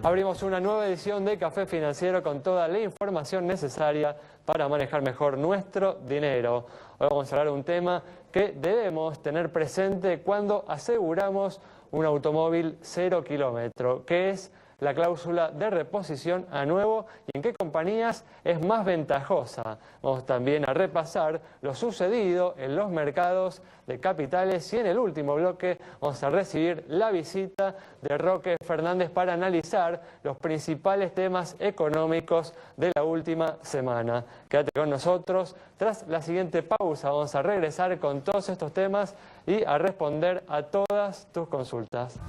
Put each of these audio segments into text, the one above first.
Abrimos una nueva edición de Café Financiero con toda la información necesaria para manejar mejor nuestro dinero. Hoy vamos a hablar de un tema que debemos tener presente cuando aseguramos un automóvil 0 kilómetro, que es la cláusula de reposición a nuevo y en qué compañías es más ventajosa. Vamos también a repasar lo sucedido en los mercados de capitales y en el último bloque vamos a recibir la visita de Roque Fernández para analizar los principales temas económicos de la última semana. Quédate con nosotros. Tras la siguiente pausa vamos a regresar con todos estos temas y a responder a todas tus consultas.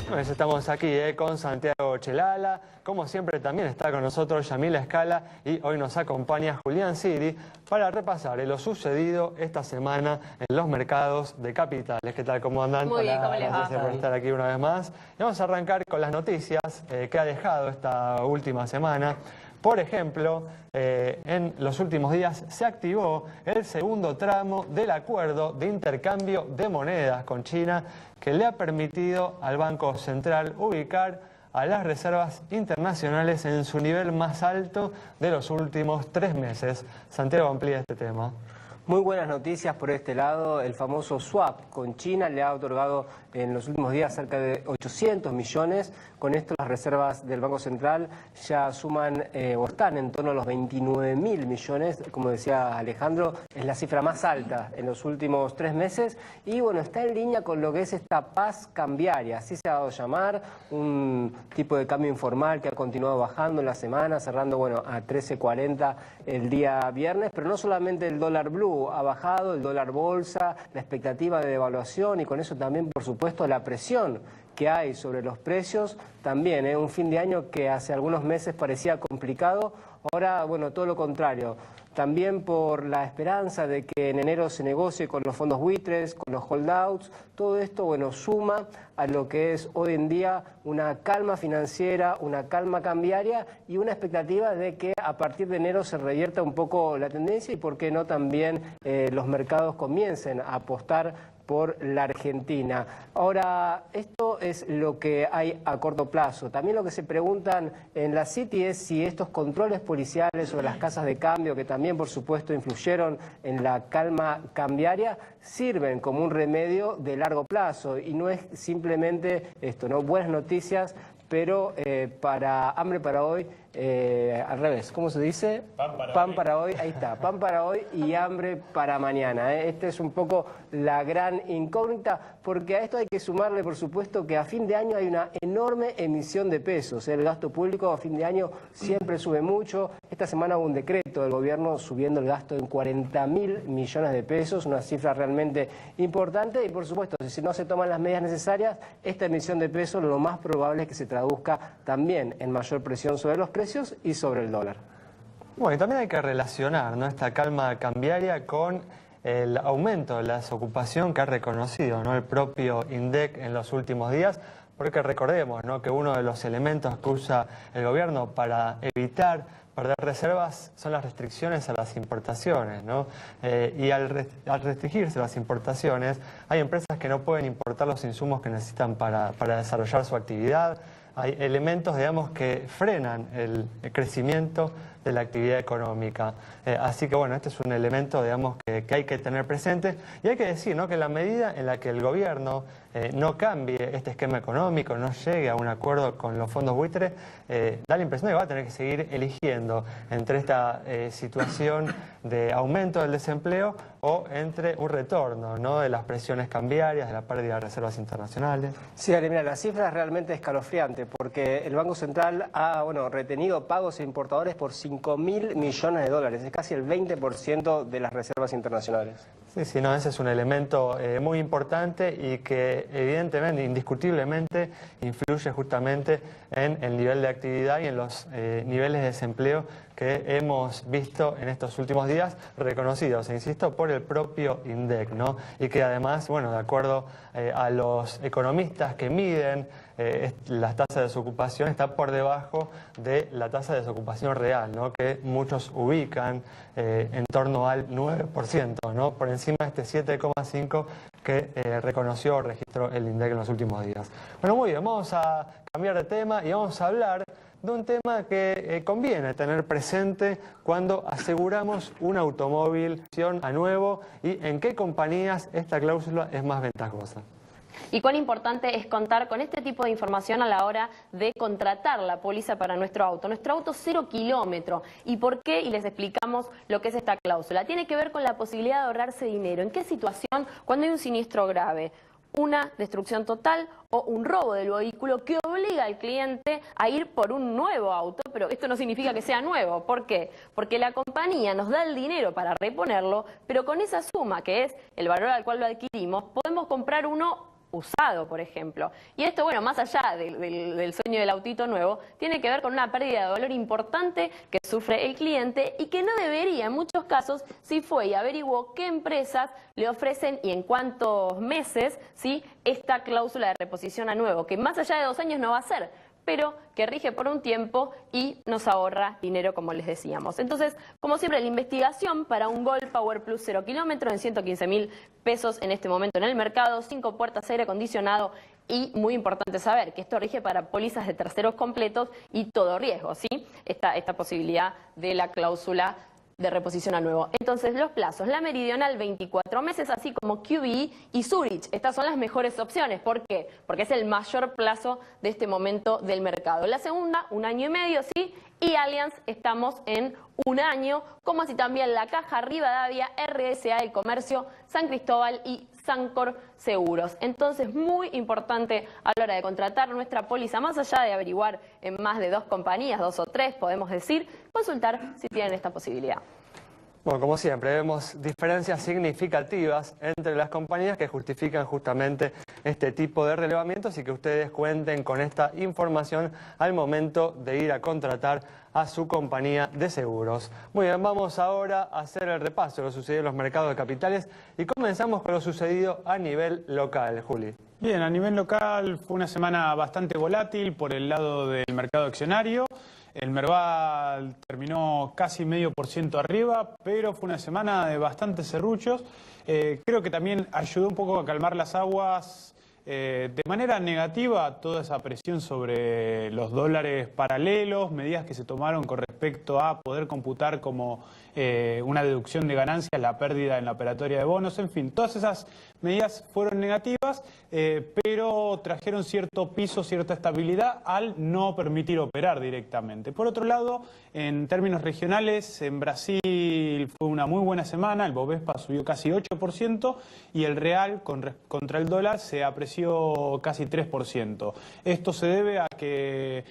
Pues estamos aquí con Santiago Chelala, como siempre también está con nosotros Yamila Escala y hoy nos acompaña Julián Siri para repasar lo sucedido esta semana en los mercados de capitales. ¿Qué tal? ¿Cómo andan? Muy bien, ¿cómo les va? Gracias por estar aquí una vez más. Y vamos a arrancar con las noticias que ha dejado esta última semana. Por ejemplo, en los últimos días se activó el segundo tramo del acuerdo de intercambio de monedas con China que le ha permitido al Banco Central ubicar a las reservas internacionales en su nivel más alto de los últimos 3 meses. Santiago amplía este tema. Muy buenas noticias por este lado. El famoso swap con China le ha otorgado en los últimos días cerca de 800 millones. Con esto las reservas del Banco Central ya suman o están en torno a los 29.000 millones. Como decía Alejandro, es la cifra más alta en los últimos 3 meses. Y bueno, está en línea con lo que es esta paz cambiaria. Así se ha dado a llamar, un tipo de cambio informal que ha continuado bajando en la semana, cerrando bueno a 13.40 el día viernes. Pero no solamente el dólar blue ha bajado, el dólar bolsa, la expectativa de devaluación y con eso también, por supuesto, la presión que hay sobre los precios. También, un fin de año que hace algunos meses parecía complicado, ahora, bueno, todo lo contrario. También por la esperanza de que en enero se negocie con los fondos buitres, con los holdouts. Todo esto, bueno, suma a lo que es hoy en día una calma financiera, una calma cambiaria y una expectativa de que a partir de enero se revierta un poco la tendencia y, por qué no, también los mercados comiencen a apostar por la Argentina. Ahora, esto es lo que hay a corto plazo. También lo que se preguntan en la Citi es si estos controles policiales sobre las casas de cambio, que también, por supuesto, influyeron en la calma cambiaria, sirven como un remedio de largo plazo. Y no es simplemente esto, ¿no? Buenas noticias, pero para hambre para hoy, al revés, ¿cómo se dice? Pan para hoy, ahí está, pan para hoy y hambre para mañana. Esta es un poco la gran incógnita, porque a esto hay que sumarle, por supuesto, que a fin de año hay una enorme emisión de pesos. El gasto público a fin de año siempre sube mucho. Esta semana hubo un decreto del gobierno subiendo el gasto en 40.000 millones de pesos, una cifra realmente importante y, por supuesto, si no se toman las medidas necesarias, esta emisión de pesos lo más probable es que se traduzca también en mayor presión sobre los precios y sobre el dólar. Bueno, y también hay que relacionar, ¿no?, esta calma cambiaria con el aumento de la desocupación que ha reconocido, ¿no?, el propio INDEC en los últimos días, porque recordemos, ¿no?, que uno de los elementos que usa el gobierno para evitar perder reservas son las restricciones a las importaciones, ¿no? Y al restringirse las importaciones, hay empresas que no pueden importar los insumos que necesitan para desarrollar su actividad. Hay elementos, digamos, que frenan el crecimiento de la actividad económica. Así que, bueno, este es un elemento, digamos, que hay que tener presente. Y hay que decir, ¿no?, que en la medida en la que el gobierno no cambie este esquema económico, no llegue a un acuerdo con los fondos buitres, da la impresión de que va a tener que seguir eligiendo entre esta situación de aumento del desempleo o entre un retorno, ¿no?, de las presiones cambiarias, de la pérdida de reservas internacionales. Sí, Ale, mira, la cifra es realmente escalofriante porque el Banco Central ha retenido pagos a importadores por 5.000 millones de dólares. Es casi el 20% de las reservas internacionales. Sí, no, ese es un elemento muy importante y que evidentemente, indiscutiblemente, influye justamente en el nivel de actividad y en los niveles de desempleo que hemos visto en estos últimos días, reconocidos, insisto, por el propio INDEC, ¿no? Y que además, bueno, de acuerdo a los economistas que miden las tasas de desocupación, está por debajo de la tasa de desocupación real, ¿no? Que muchos ubican en torno al 9%, ¿no? Por encima de este 7,5% que reconoció o registró el INDEC en los últimos días. Bueno, muy bien, vamos a cambiar de tema y vamos a hablar de un tema que conviene tener presente cuando aseguramos un automóvil a nuevo y en qué compañías esta cláusula es más ventajosa. Y cuán importante es contar con este tipo de información a la hora de contratar la póliza para nuestro auto 0 kilómetro. ¿Y por qué? Y les explicamos lo que es esta cláusula. Tiene que ver con la posibilidad de ahorrarse dinero. ¿En qué situación? Cuando hay un siniestro grave, una destrucción total o un robo del vehículo que obliga al cliente a ir por un nuevo auto, pero esto no significa que sea nuevo. ¿Por qué? Porque la compañía nos da el dinero para reponerlo, pero con esa suma, que es el valor al cual lo adquirimos, podemos comprar uno usado, por ejemplo. Y esto, bueno, más allá del sueño del autito nuevo, tiene que ver con una pérdida de valor importante que sufre el cliente y que no debería, en muchos casos, si fue y averiguó qué empresas le ofrecen y en cuántos meses, ¿sí?, esta cláusula de reposición a nuevo, que más allá de 2 años no va a ser, pero que rige por un tiempo y nos ahorra dinero, como les decíamos. Entonces, como siempre, la investigación para un Gol Power Plus 0 kilómetro en 115.000 pesos en este momento en el mercado, 5 puertas, aire acondicionado y muy importante saber que esto rige para pólizas de terceros completos y todo riesgo, ¿sí? Esta posibilidad de la cláusula de reposición a nuevo. Entonces, los plazos, la Meridional 24 meses, así como QBE y Zurich. Estas son las mejores opciones. ¿Por qué? Porque es el mayor plazo de este momento del mercado. La segunda, 1 año y medio, ¿sí? Y Allianz estamos en 1 año, como así también La Caja, Rivadavia, RSA del Comercio, San Cristóbal y Sancor Seguros. Entonces, muy importante a la hora de contratar nuestra póliza, más allá de averiguar en más de 2 compañías, 2 o 3, podemos decir, consultar si tienen esta posibilidad. Bueno, como siempre, vemos diferencias significativas entre las compañías que justifican justamente este tipo de relevamientos y que ustedes cuenten con esta información al momento de ir a contratar a su compañía de seguros. Muy bien, vamos ahora a hacer el repaso de lo sucedido en los mercados de capitales y comenzamos con lo sucedido a nivel local, Juli. Bien, a nivel local fue una semana bastante volátil por el lado del mercado accionario. El Merval terminó casi 0,5% arriba, pero fue una semana de bastantes serruchos. Creo que también ayudó un poco a calmar las aguas de manera negativa toda esa presión sobre los dólares paralelos, medidas que se tomaron con respecto a poder computar como una deducción de ganancias la pérdida en la operatoria de bonos, en fin, todas esas medidas fueron negativas, pero trajeron cierto piso, cierta estabilidad al no permitir operar directamente. Por otro lado, en términos regionales, en Brasil fue una muy buena semana, el Bovespa subió casi 8% y el real contra el dólar se apreció casi 3%. Esto se debe a que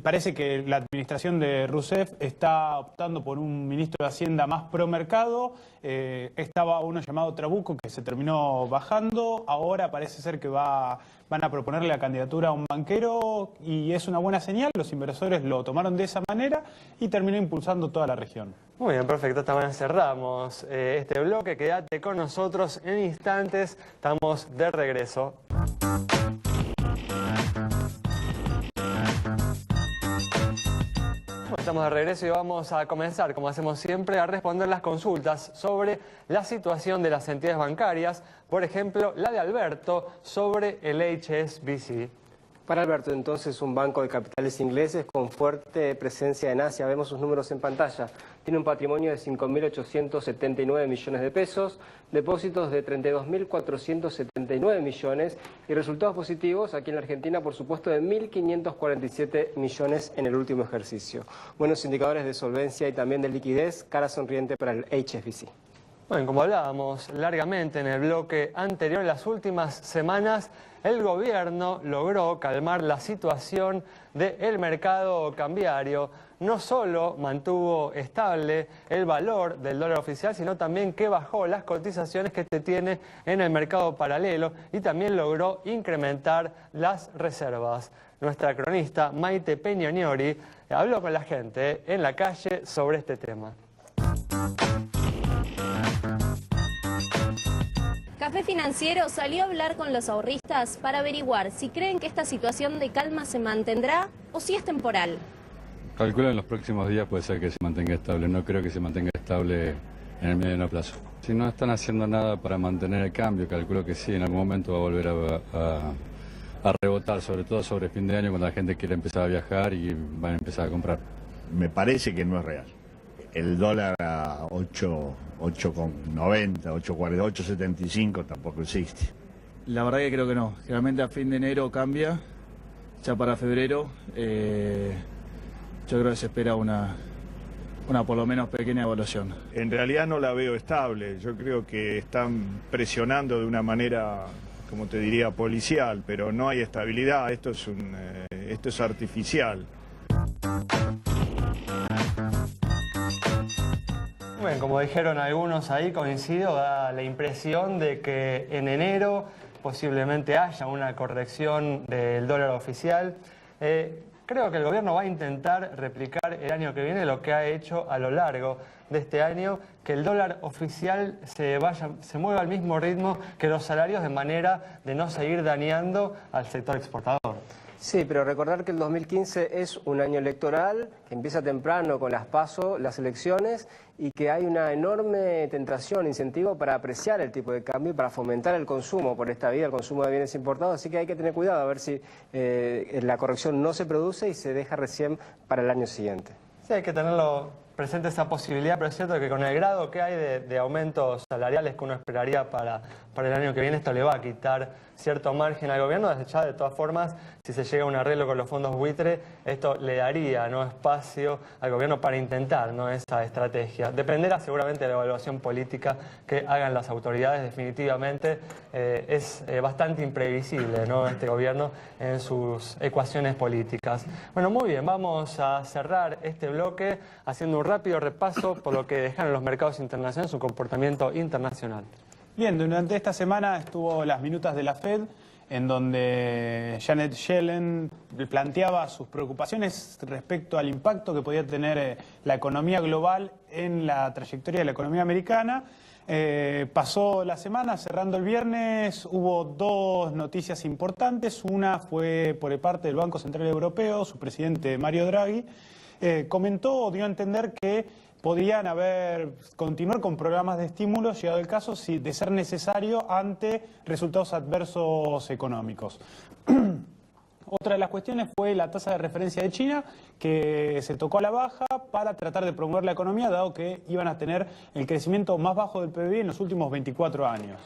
parece que la administración de Rousseff está optando por un ministro de Hacienda más pro mercado. Estaba uno llamado Trabuco que se terminó bajando. Ahora parece ser que van a proponerle la candidatura a un banquero y es una buena señal. Los inversores lo tomaron de esa manera y terminó impulsando toda la región. Muy bien, perfecto. Esta mañana cerramos este bloque. Quédate con nosotros en instantes. Estamos de regreso. Estamos de regreso y vamos a comenzar, como hacemos siempre, a responder las consultas sobre la situación de las entidades bancarias. Por ejemplo, la de Alberto sobre el HSBC. Para Alberto, entonces, un banco de capitales ingleses con fuerte presencia en Asia. Vemos sus números en pantalla. Tiene un patrimonio de 5.879 millones de pesos, depósitos de 32.479 millones y resultados positivos aquí en la Argentina, por supuesto, de 1.547 millones en el último ejercicio. Buenos indicadores de solvencia y también de liquidez, cara sonriente para el HSBC. Bueno, como hablábamos largamente en el bloque anterior, en las últimas semanas el gobierno logró calmar la situación del mercado cambiario. no solo mantuvo estable el valor del dólar oficial, sino también que bajó las cotizaciones que este tiene en el mercado paralelo y también logró incrementar las reservas. Nuestra cronista Maite Peñoniori habló con la gente en la calle sobre este tema. Café Financiero salió a hablar con los ahorristas para averiguar si creen que esta situación de calma se mantendrá o si es temporal. Calculo en los próximos días puede ser que se mantenga estable, no creo que se mantenga estable en el mediano plazo. Si no están haciendo nada para mantener el cambio, calculo que sí, en algún momento va a volver a rebotar, sobre todo sobre fin de año cuando la gente quiere empezar a viajar y van a empezar a comprar. Me parece que no es real. El dólar a 8,90, 8,40, 8,75 tampoco existe. La verdad que creo que no. Realmente a fin de enero cambia, ya para febrero. Yo creo que se espera una por lo menos pequeña evaluación. En realidad no la veo estable. Yo creo que están presionando de una manera, como te diría, policial, pero no hay estabilidad. Esto es artificial. Bueno, como dijeron algunos ahí, coincido, da la impresión de que en enero posiblemente haya una corrección del dólar oficial. Creo que el gobierno va a intentar replicar el año que viene lo que ha hecho a lo largo de este año, que el dólar oficial se mueva al mismo ritmo que los salarios de manera de no seguir dañando al sector exportador. Sí, pero recordar que el 2015 es un año electoral, que empieza temprano con las PASO, las elecciones, y que hay una enorme tentación, incentivo para apreciar el tipo de cambio y para fomentar el consumo por esta vía, el consumo de bienes importados. Así que hay que tener cuidado a ver si la corrección no se produce y se deja recién para el año siguiente. Sí, hay que tenerlo presente esa posibilidad, pero es cierto que con el grado que hay de aumentos salariales que uno esperaría para el año que viene, esto le va a quitar cierto margen al gobierno. Ya de todas formas, si se llega a un arreglo con los fondos buitre, esto le daría espacio al gobierno para intentar esa estrategia. Dependerá seguramente de la evaluación política que hagan las autoridades. Definitivamente es bastante imprevisible este gobierno en sus ecuaciones políticas. Bueno, muy bien, vamos a cerrar este bloque haciendo un rápido repaso por lo que dejaron los mercados internacionales, su comportamiento internacional. Bien, durante esta semana estuvo las minutas de la Fed, en donde Janet Yellen planteaba sus preocupaciones respecto al impacto que podía tener la economía global en la trayectoria de la economía americana. Pasó la semana, cerrando el viernes, hubo dos noticias importantes. Una fue por parte del Banco Central Europeo, su presidente Mario Draghi, comentó o dio a entender que podrían continuar con programas de estímulo, llegado el caso de ser necesario ante resultados adversos económicos. Otra de las cuestiones fue la tasa de referencia de China, que se tocó a la baja para tratar de promover la economía, dado que iban a tener el crecimiento más bajo del PBI en los últimos 24 años.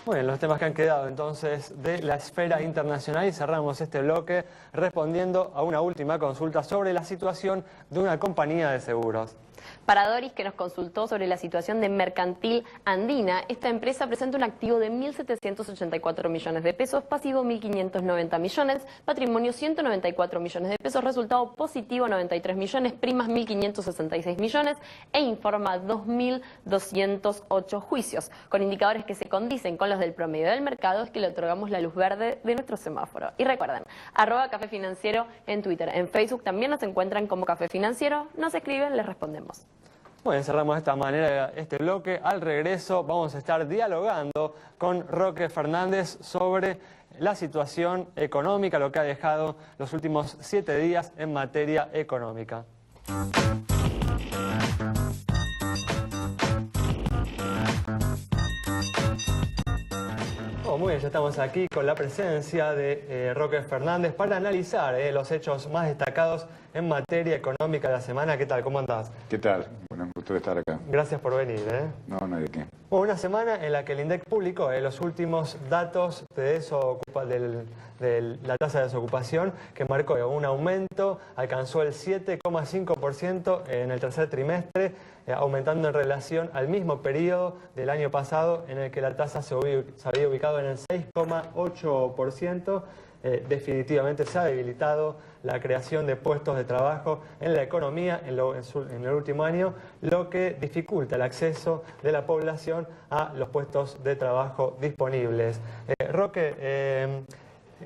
Muy bien, los temas que han quedado entonces de la esfera internacional, y cerramos este bloque respondiendo a una última consulta sobre la situación de una compañía de seguros. Para Doris, que nos consultó sobre la situación de Mercantil Andina, esta empresa presenta un activo de 1.784 millones de pesos, pasivo 1.590 millones, patrimonio 194 millones de pesos, resultado positivo 93 millones, primas 1.566 millones e informa 2.208 juicios. Con indicadores que se condicen con los del promedio del mercado es que le otorgamos la luz verde de nuestro semáforo. Y recuerden, @Café Financiero en Twitter, en Facebook también nos encuentran como Café Financiero, nos escriben, les respondemos. Bueno, cerramos de esta manera este bloque. Al regreso vamos a estar dialogando con Roque Fernández sobre la situación económica, lo que ha dejado los últimos 7 días en materia económica. Muy bien, ya estamos aquí con la presencia de Roque Fernández para analizar los hechos más destacados en materia económica de la semana. ¿Qué tal? ¿Cómo andás? ¿Qué tal? Bueno, un gusto estar acá. Gracias por venir. No hay de qué. Bueno, una semana en la que el INDEC publicó los últimos datos de la tasa de desocupación, que marcó un aumento, alcanzó el 7,5% en el tercer trimestre, aumentando en relación al mismo periodo del año pasado, en el que la tasa se había ubicado en el 6,8%. Definitivamente se ha debilitado la creación de puestos de trabajo en la economía en el último año, lo que dificulta el acceso de la población a los puestos de trabajo disponibles. Roque,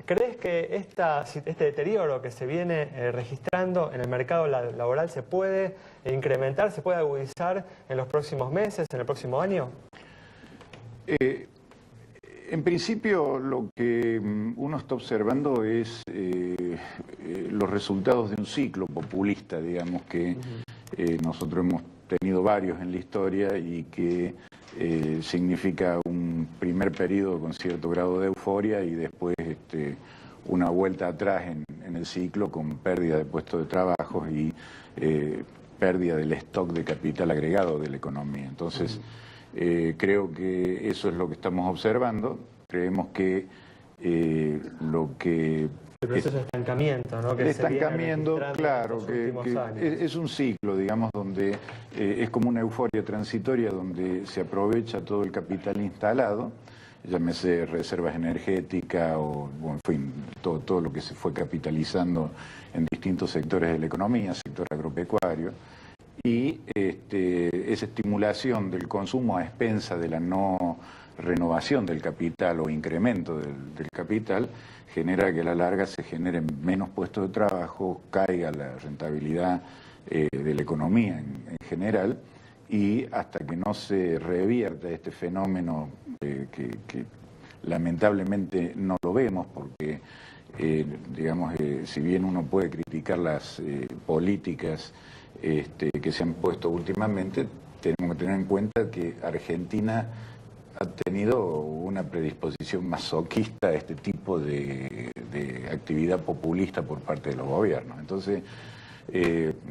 ¿crees que este deterioro que se viene registrando en el mercado laboral se puede incrementar, se puede agudizar en los próximos meses, en el próximo año? En principio, lo que uno está observando es los resultados de un ciclo populista, digamos, que nosotros hemos tenido varios en la historia y que significa un primer periodo con cierto grado de euforia y después una vuelta atrás en el ciclo con pérdida de puestos de trabajo y pérdida del stock de capital agregado de la economía. Entonces, creo que eso es lo que estamos observando. Creemos que lo que... El proceso de estancamiento, ¿no? El estancamiento, claro, que es un ciclo, digamos, donde es como una euforia transitoria donde se aprovecha todo el capital instalado, llámese reservas energéticas o, bueno, en fin, todo lo que se fue capitalizando en distintos sectores de la economía, sector agropecuario. Y esa estimulación del consumo a expensa de la no renovación del capital o incremento del capital genera que a la larga se generen menos puestos de trabajo, caiga la rentabilidad de la economía en general, y hasta que no se revierta este fenómeno que lamentablemente no lo vemos porque, digamos, si bien uno puede criticar las políticas que se han puesto últimamente, tenemos que tener en cuenta que Argentina ha tenido una predisposición masoquista a este tipo de actividad populista por parte de los gobiernos. Entonces,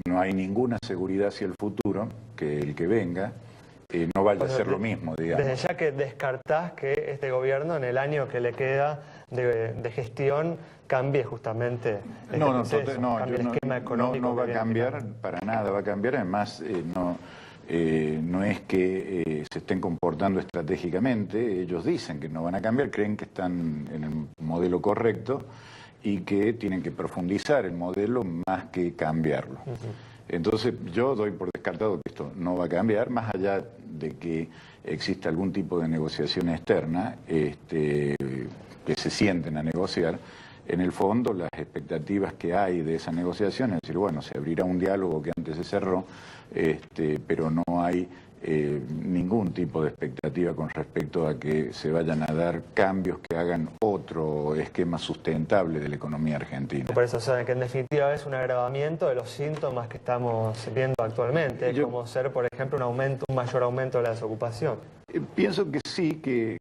no hay ninguna seguridad hacia el futuro que el que venga no vaya a ser lo mismo, digamos. Desde ya que descartás que este gobierno en el año que le queda de gestión cambie justamente el esquema económico. No va a cambiar para nada, va a cambiar. Además, no es que se estén comportando estratégicamente, ellos dicen que no van a cambiar, creen que están en el modelo correcto y que tienen que profundizar el modelo más que cambiarlo. Entonces yo doy por descartado que esto no va a cambiar, más allá de que exista algún tipo de negociación externa que se sienten a negociar. En el fondo, las expectativas que hay de esa negociación es decir, bueno, se abrirá un diálogo que antes se cerró, pero no hay ningún tipo de expectativa con respecto a que se vayan a dar cambios que hagan otro esquema sustentable de la economía argentina. Por eso, o sea, que en definitiva es un agravamiento de los síntomas que estamos viendo actualmente, como ser, por ejemplo, un mayor aumento de la desocupación. Pienso que sí, que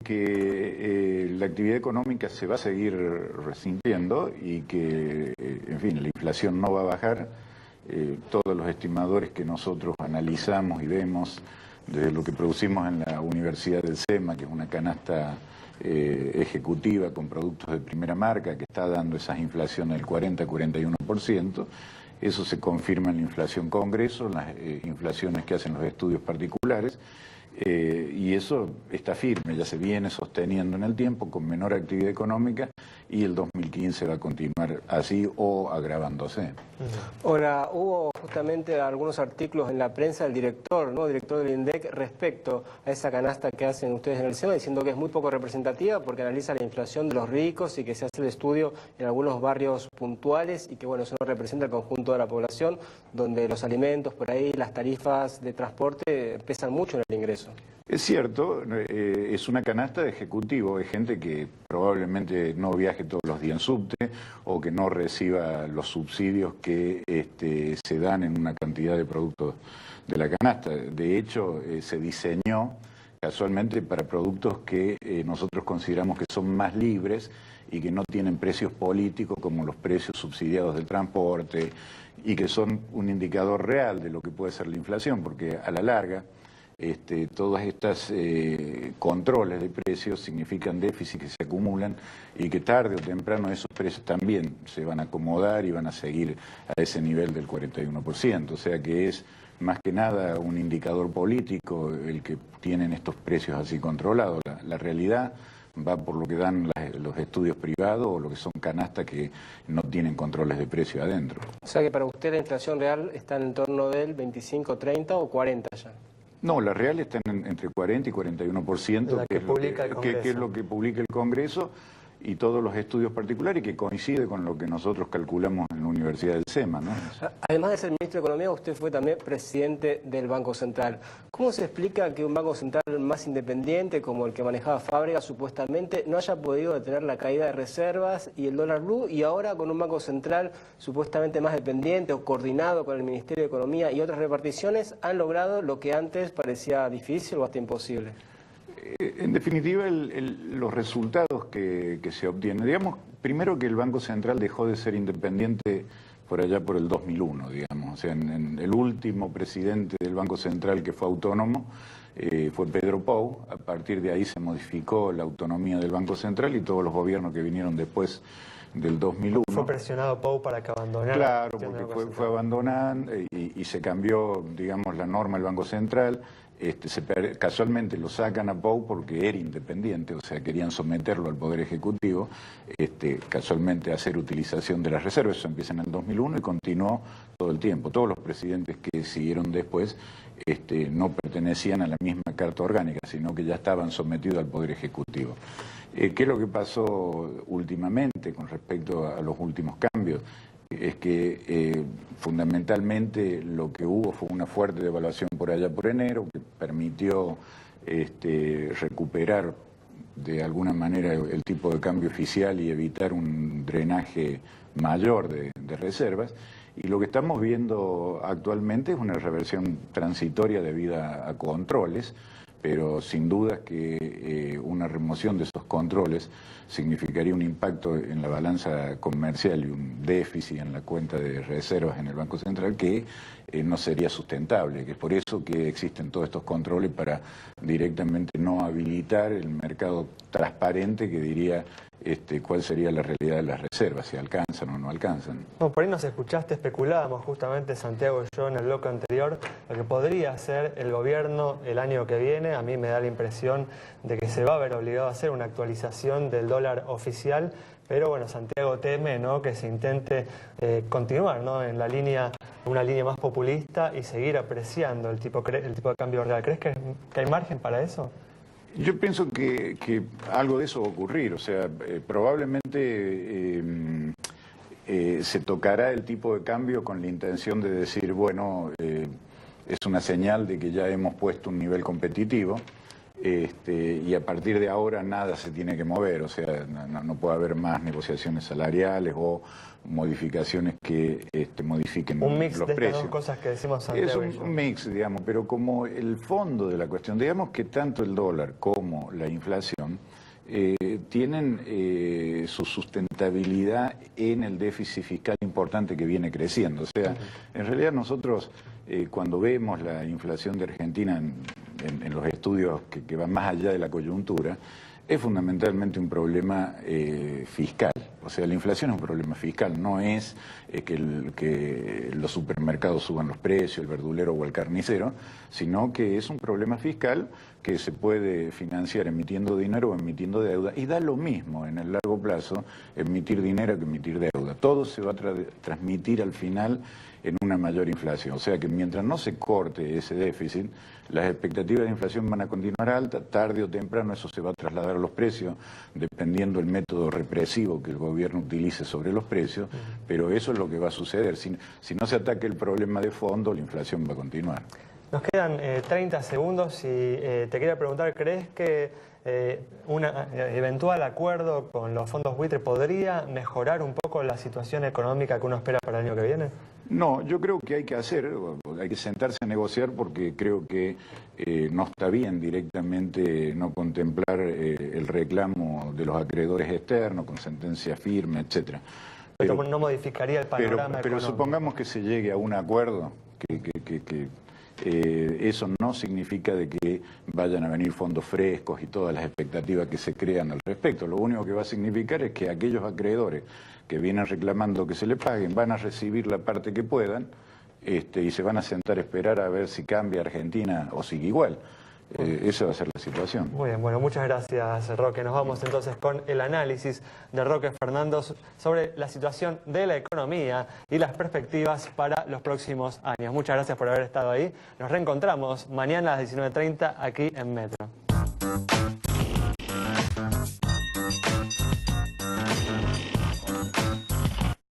la actividad económica se va a seguir resintiendo y que, en fin, la inflación no va a bajar. Todos los estimadores que nosotros analizamos y vemos, desde lo que producimos en la Universidad del SEMA, que es una canasta ejecutiva con productos de primera marca, que está dando esas inflaciones del 40-41%, eso se confirma en la inflación Congreso, en las inflaciones que hacen los estudios particulares, y eso está firme, ya se viene sosteniendo en el tiempo con menor actividad económica y el 2015 va a continuar así o agravándose. Ahora, hubo justamente algunos artículos en la prensa del director del INDEC respecto a esa canasta que hacen ustedes en el SEMA, diciendo que es muy poco representativa porque analiza la inflación de los ricos y que se hace el estudio en algunos barrios puntuales y que, bueno, eso no representa el conjunto de la población, donde los alimentos, por ahí, las tarifas de transporte pesan mucho en el ingreso. Es cierto, es una canasta de ejecutivo, hay gente que probablemente no viaje todos los días en subte o que no reciba los subsidios que se dan en una cantidad de productos de la canasta. De hecho, se diseñó casualmente para productos que nosotros consideramos que son más libres y que no tienen precios políticos como los precios subsidiados del transporte y que son un indicador real de lo que puede ser la inflación, porque a la larga todas estas controles de precios significan déficits que se acumulan y que tarde o temprano esos precios también se van a acomodar y van a seguir a ese nivel del 41%. O sea que es más que nada un indicador político el que tienen estos precios así controlados. La realidad va por lo que dan los estudios privados o lo que son canastas que no tienen controles de precio adentro. O sea que para usted la inflación real está en torno del 25, 30 o 40 ya. No, la real está entre 40 y 41%, que es lo que publica el Congreso y todos los estudios particulares, que coincide con lo que nosotros calculamos en la Universidad del SEMA, ¿no? Además de ser ministro de Economía, usted fue también presidente del Banco Central. ¿Cómo se explica que un Banco Central más independiente, como el que manejaba Fábrega, supuestamente no haya podido detener la caída de reservas y el dólar blue, y ahora con un Banco Central supuestamente más dependiente o coordinado con el Ministerio de Economía y otras reparticiones, han logrado lo que antes parecía difícil o hasta imposible? En definitiva, los resultados que se obtienen, digamos, primero que el Banco Central dejó de ser independiente por allá por el 2001, digamos. O sea, en el último presidente del Banco Central que fue autónomo fue Pedro Pou. A partir de ahí se modificó la autonomía del Banco Central y todos los gobiernos que vinieron después del 2001. Fue presionado Pou para que abandonara. Claro, porque fue abandonando y se cambió, digamos, la norma del Banco Central. Casualmente lo sacan a Pou porque era independiente, o sea, querían someterlo al Poder Ejecutivo, casualmente hacer utilización de las reservas. Eso empieza en el 2001 y continuó todo el tiempo. Todos los presidentes que siguieron después no pertenecían a la misma Carta Orgánica, sino que ya estaban sometidos al Poder Ejecutivo. ¿Qué es lo que pasó últimamente con respecto a los últimos cambios? Es que fundamentalmente lo que hubo fue una fuerte devaluación por allá por enero, que permitió recuperar de alguna manera el tipo de cambio oficial y evitar un drenaje mayor de reservas. Y lo que estamos viendo actualmente es una reversión transitoria debido a controles, pero sin duda que una remoción de esos controles significaría un impacto en la balanza comercial y un déficit en la cuenta de reservas en el Banco Central que no sería sustentable, que es por eso que existen todos estos controles para directamente no habilitar el mercado transparente que diría cuál sería la realidad de las reservas, si alcanzan o no alcanzan. No, por ahí nos escuchaste, especulábamos justamente Santiago y yo en el bloque anterior lo que podría hacer el gobierno el año que viene. A mí me da la impresión de que se va a ver obligado a hacer una actualización del dólar oficial, pero bueno, Santiago teme, ¿no?, que se intente continuar, ¿no?, en una línea más populista y seguir apreciando el tipo de cambio real. ¿Crees que hay margen para eso? Yo pienso que algo de eso va a ocurrir, o sea, probablemente se tocará el tipo de cambio con la intención de decir, bueno, es una señal de que ya hemos puesto un nivel competitivo y a partir de ahora nada se tiene que mover, o sea, no puede haber más negociaciones salariales o modificaciones que modifiquen los precios. Un mix de estas dos cosas que decimos Santiago. Es un mix, digamos, pero como el fondo de la cuestión, digamos que tanto el dólar como la inflación tienen su sustentabilidad en el déficit fiscal importante que viene creciendo. O sea, en realidad nosotros cuando vemos la inflación de Argentina en los estudios que van más allá de la coyuntura, es fundamentalmente un problema fiscal. O sea, la inflación es un problema fiscal, no es que los supermercados suban los precios, el verdulero o el carnicero, sino que es un problema fiscal que se puede financiar emitiendo dinero o emitiendo deuda, y da lo mismo en el largo plazo emitir dinero que emitir deuda. Todo se va a transmitir al final en una mayor inflación. O sea que mientras no se corte ese déficit, las expectativas de inflación van a continuar altas, tarde o temprano eso se va a trasladar a los precios, dependiendo del método represivo que el gobierno utilice sobre los precios, pero eso es lo que va a suceder. Si no se ataca el problema de fondo, la inflación va a continuar. Nos quedan 30 segundos y te quería preguntar, ¿crees que un eventual acuerdo con los fondos buitre podría mejorar un poco la situación económica que uno espera para el año que viene? No, yo creo que hay que sentarse a negociar porque creo que no está bien directamente no contemplar el reclamo de los acreedores externos con sentencia firme, etcétera. Pero no modificaría el panorama pero económico. supongamos que se llegue a un acuerdo Eso no significa de que vayan a venir fondos frescos y todas las expectativas que se crean al respecto. Lo único que va a significar es que aquellos acreedores que vienen reclamando que se le paguen van a recibir la parte que puedan y se van a sentar a esperar a ver si cambia Argentina o sigue igual. Esa va a ser la situación. Muy bien, bueno, muchas gracias, Roque. Nos vamos entonces con el análisis de Roque Fernández sobre la situación de la economía y las perspectivas para los próximos años. Muchas gracias por haber estado ahí. Nos reencontramos mañana a las 19:30 aquí en Metro.